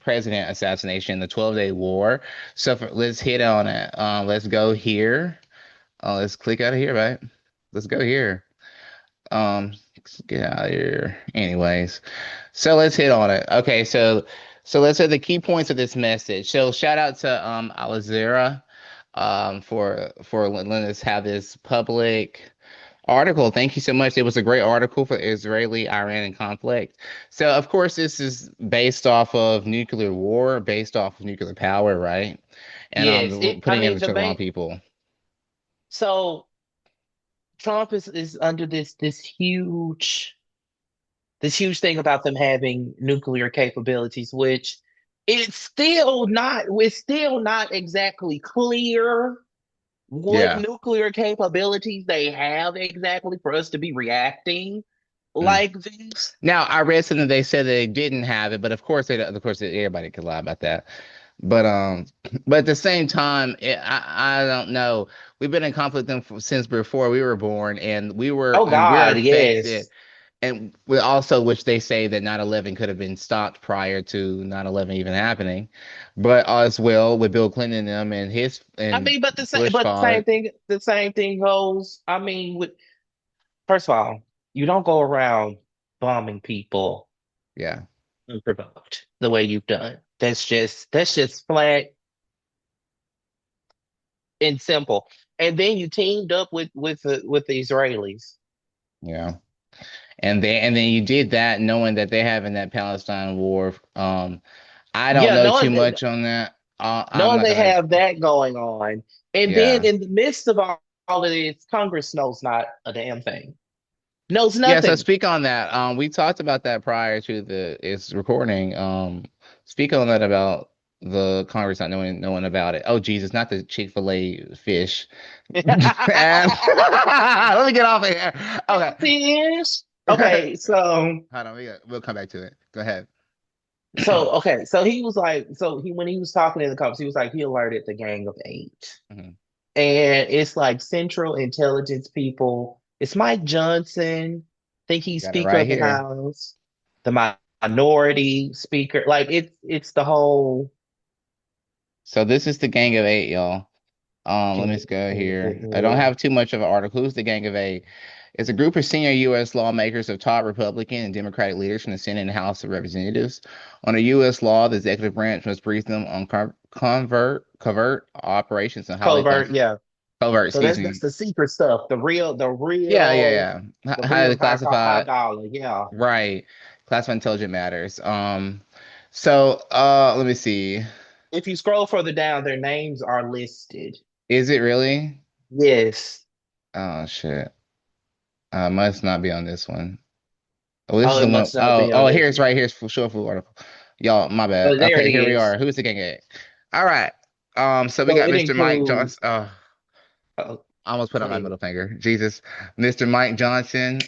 president assassination, the 12-day war. So let's hit on it. Let's go here. Let's click out of here, right? Let's go here. Let's get out of here. Anyways, so let's hit on it. Okay, so let's say the key points of this message. So shout out to Alizera for letting us have this public article. Thank you so much. It was a great article for the Israeli-Iran conflict. So, of course, this is based off of nuclear war, based off of nuclear power, right? And Yes, I putting it mean into the the wrong main. people. So Trump is under this huge thing about them having nuclear capabilities, which it's still not exactly clear what Yeah. nuclear capabilities they have exactly for us to be reacting Mm. like this. Now, I read something they said they didn't have it, but of course, everybody could lie about that. But but at the same time, I don't know. We've been in conflict with them since before we were born, Oh and we're God, affected. yes. And we also, which they say that 9/11 could have been stopped prior to 9/11 even happening, but as well with Bill Clinton and them and his I and mean, Bush but father. the same thing goes. I mean, with first of all, you don't go around bombing people Yeah, unprovoked the way you've done. That's just flat and simple. And then you teamed up with the Israelis. yeah. And then you did that knowing that they're having that Palestine war. I don't Yeah, know too much on that. I'm knowing not they gonna. have that going on, and then Yeah. in the midst of all of this, Congress knows not a damn thing. Knows Yeah, so nothing. speak on that. We talked about that prior to the its recording. Speak on that about the Congress not knowing about it. Oh Jesus, not the Chick-fil-A fish. And let me get off of here. Okay. Fish. Okay, Hold on, we'll come back to it. Go ahead. so he was like, so he when he was talking in the conference, he was like, he alerted the Gang of Eight, Mhm. and it's like Central Intelligence people. It's Mike Johnson. I think he's Got it Speaker right of the here. House, the minority speaker. Like it's the whole. So this is the Gang of Eight, y'all. Let me just go here. I don't have too much of an article. Who's the Gang of Eight? It's a group of senior U.S. lawmakers of top Republican and Democratic leaders from the Senate and House of Representatives. On a U.S. law, the executive branch must brief them on covert operations and highly Covert, classified yeah. covert, So excuse that's me. the secret stuff, Yeah, yeah, yeah. the Highly real high classified, dollar. Yeah. right? Classified intelligent matters. Let me see. If you scroll further down, their names are listed. Is it really? Yes. Oh shit. Must not be on this one. Oh, this is Oh, it the one must not oh be on oh, this here's one. right here's for sure full article. Y'all, my bad. Oh, there it Okay, here we is. are. Who's the gang at? All right. So we So got it Mr. Mike includes. Johnson. Oh, I almost put Go out my ahead. middle finger. Jesus. Mr. Mike Johnson.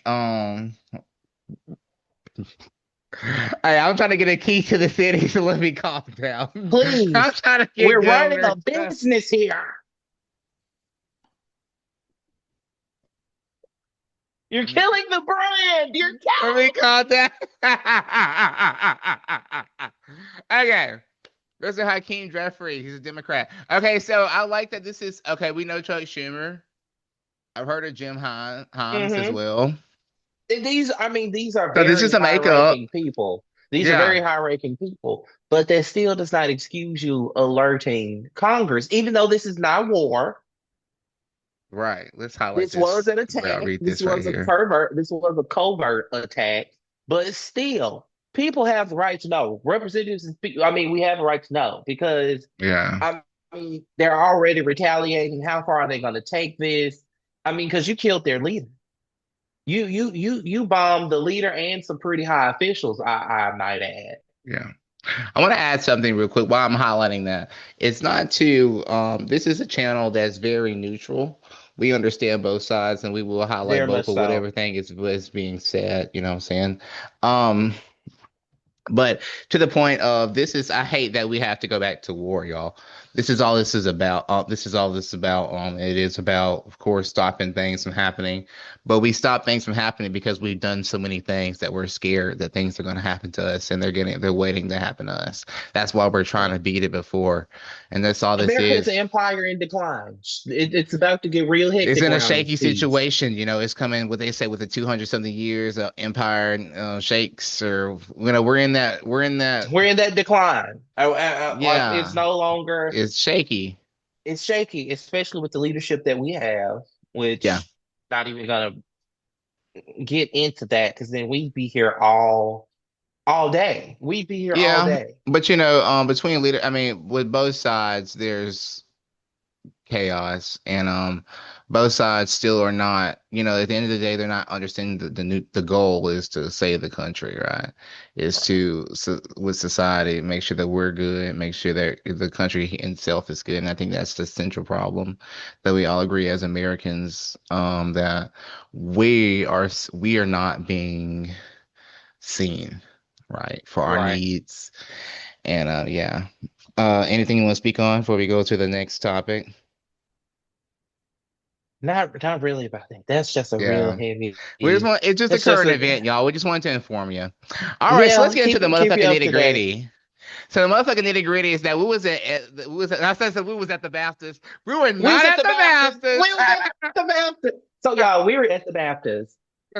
Hey, I'm trying to get a key to the city, so let me calm down. I'm Please, trying to get we're running governor. a business here. You're killing the brand. You're Let me killing. calm down. Okay. Mr. Hakeem Jeffrey, he's a Democrat. Okay, so I like that this is okay. We know Chuck Schumer. I've heard of Jim Himes as Hmm. well. I mean, these are So this is very a makeup. high-ranking people. These are Yeah, very high-ranking people, but that still does not excuse you alerting Congress, even though this is not war. right. Let's highlight This was this. an Wait, I'll attack. read This this right was a here. pervert. This was a covert attack. But still, people have the right to know. Representatives, I mean, we have the right to know because Yeah. I mean, they're already retaliating. How far are they going to take this? I mean, because you killed their leader. You bombed the leader and some pretty high officials. I might add. Yeah. I want to add something real quick while I'm highlighting that. It's not to, this is a channel that's very neutral. We understand both sides and we will highlight Very both much of so. whatever thing is being said. You know what I'm saying? Um, But to the point of this is, I hate that we have to go back to war, y'all. This is all this is about. This is all this is about. It is about, of course, stopping things from happening. But we stop things from happening because we've done so many things that we're scared that things are going to happen to us, and they're waiting to happen to us. That's why we're trying to beat it before, and that's all this America is an is. empire in decline. It's about to get real It's hectic in a around shaky these seas. situation, it's coming what they say with the 200 something years empire shakes, or we're in that. We're in that decline. Like it's Yeah, no longer. it's shaky. It's shaky, especially with the leadership that we have. Yeah. Which not even gonna get into that because then we'd be here all day. We'd be here all Yeah, day. but between leader, I mean, with both sides, there's chaos, and both sides still are not. At the end of the day, they're not understanding the goal is to save the country, right? Is to with society make sure that we're good, make sure that the country itself is good, and I think that's the central problem that we all agree as Americans, that we are not being seen, right, for our Right. needs. And yeah. Anything you want to speak on before we go to the next topic? Not really about that. That's just a real Yeah. heavy. It's just a That's just current a event, y'all. We just wanted to inform you. All right, so let's yeah. get into the Keep you motherfucking up nitty to date. gritty. So the motherfucking nitty gritty is that I said we was at the Baptist. We were We was not at at the the Baptist. We Baptist. was at the Baptist. So y'all, we were at the Baptist.